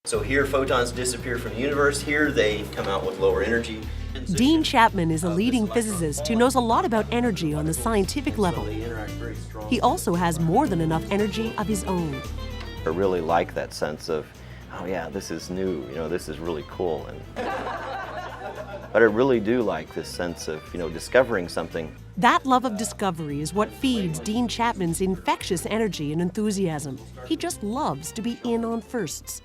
So here photons disappear from the universe, here they come out with lower energy. Dean Chapman is a leading physicist who knows a lot about energy on the scientific level. He also has more than enough energy of his own. I really like that sense of, oh yeah, this is new, this is really cool. But I really do like this sense of, discovering something. That love of discovery is what feeds Dean Chapman's infectious energy and enthusiasm. He just loves to be in on firsts.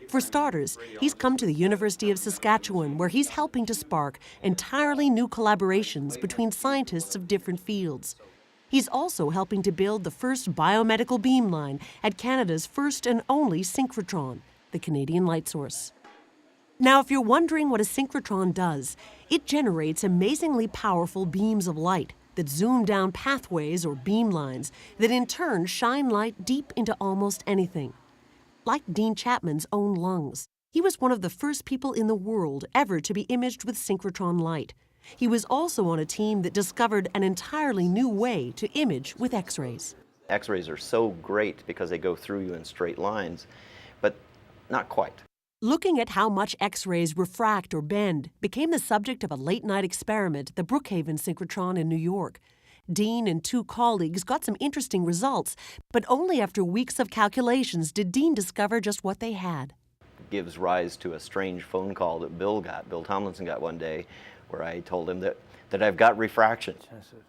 For starters, he's come to the University of Saskatchewan, where he's helping to spark entirely new collaborations between scientists of different fields. He's also helping to build the first biomedical beamline at Canada's first and only synchrotron, the Canadian light source. Now, if you're wondering what a synchrotron does, it generates amazingly powerful beams of light that zoom down pathways or beamlines that in turn shine light deep into almost anything. Like Dean Chapman's own lungs. He was one of the first people in the world ever to be imaged with synchrotron light. He was also on a team that discovered an entirely new way to image with X-rays. X-rays are so great because they go through you in straight lines, but not quite. Looking at how much X-rays refract or bend became the subject of a late-night experiment at the Brookhaven synchrotron in New York. Dean and two colleagues got some interesting results, but only after weeks of calculations did Dean discover just what they had. It gives rise to a strange phone call that Bill Tomlinson got one day, where I told him that I've got refraction. I said,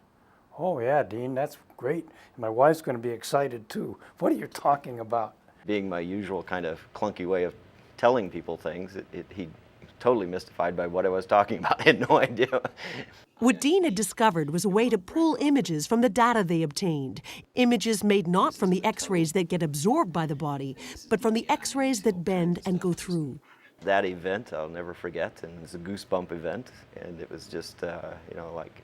oh yeah, Dean, that's great. My wife's going to be excited too. What are you talking about? Being my usual kind of clunky way of telling people things, he totally mystified by what I was talking about. I had no idea. What Dean had discovered was a way to pull images from the data they obtained. Images made not from the X-rays that get absorbed by the body, but from the X-rays that bend and go through. That event I'll never forget, and it's a goosebump event, and it was just, like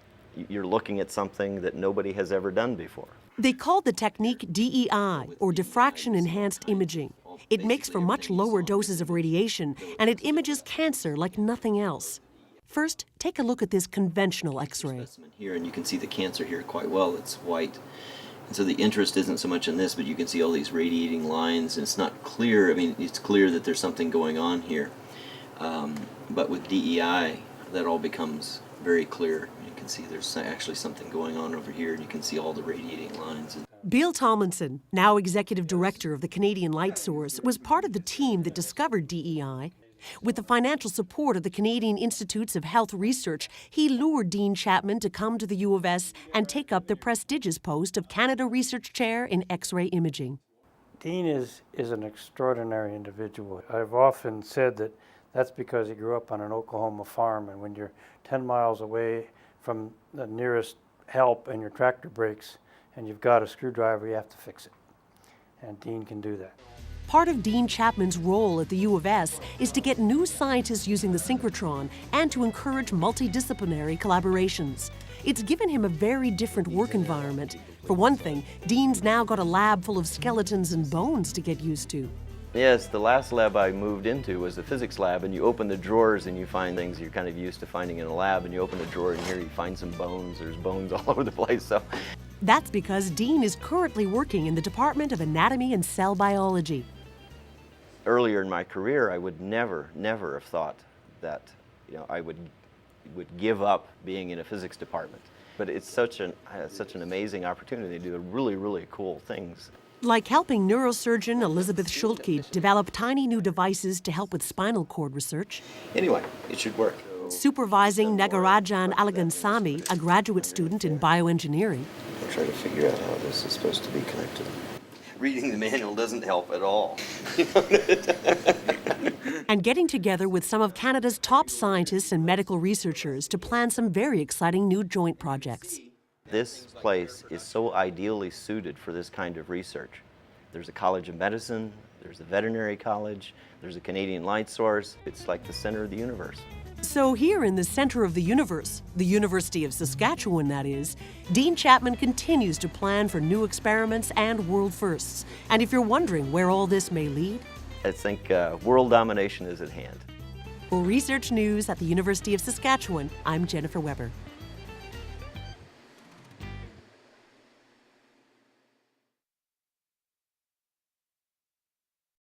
you're looking at something that nobody has ever done before. They called the technique DEI, or diffraction-enhanced imaging. It makes for much lower doses of radiation, and it images cancer like nothing else. First, take a look at this conventional X-ray. Here, and you can see the cancer here quite well. It's white. And so the interest isn't so much in this, but you can see all these radiating lines, and it's not clear. I mean, it's clear that there's something going on here. But with DEI, that all becomes very clear. You can see there's actually something going on over here, and you can see all the radiating lines. Bill Tomlinson, now executive director of the Canadian Light Source, was part of the team that discovered DEI. With the financial support of the Canadian Institutes of Health Research, he lured Dean Chapman to come to the U of S and take up the prestigious post of Canada Research Chair in X-ray Imaging. Dean is an extraordinary individual. I've often said that that's because he grew up on an Oklahoma farm, and when you're 10 miles away from the nearest help and your tractor breaks and you've got a screwdriver, you have to fix it. And Dean can do that. Part of Dean Chapman's role at the U of S is to get new scientists using the synchrotron and to encourage multidisciplinary collaborations. It's given him a very different work environment. For one thing, Dean's now got a lab full of skeletons and bones to get used to. Yes, the last lab I moved into was the physics lab, and you open the drawers and you find things you're kind of used to finding in a lab, and you open the drawer and here you find some bones. There's bones all over the place. So that's because Dean is currently working in the Department of Anatomy and Cell Biology. Earlier in my career, I would never have thought that I would give up being in a physics department. But it's such an amazing opportunity to do really cool things. Like helping neurosurgeon Elizabeth Schultke develop tiny new devices to help with spinal cord research. Anyway, it should work. Supervising Nagarajan Alagansamy, a graduate student in bioengineering. I'll try to figure out how this is supposed to be connected. Reading the manual doesn't help at all. And getting together with some of Canada's top scientists and medical researchers to plan some very exciting new joint projects. This place is so ideally suited for this kind of research. There's a College of Medicine, there's a veterinary college, there's a Canadian light source. It's like the center of the universe. So here in the center of the universe, the University of Saskatchewan that is, Dean Chapman continues to plan for new experiments and world firsts. And if you're wondering where all this may lead, I think world domination is at hand. For Research News at the University of Saskatchewan, I'm Jennifer Weber.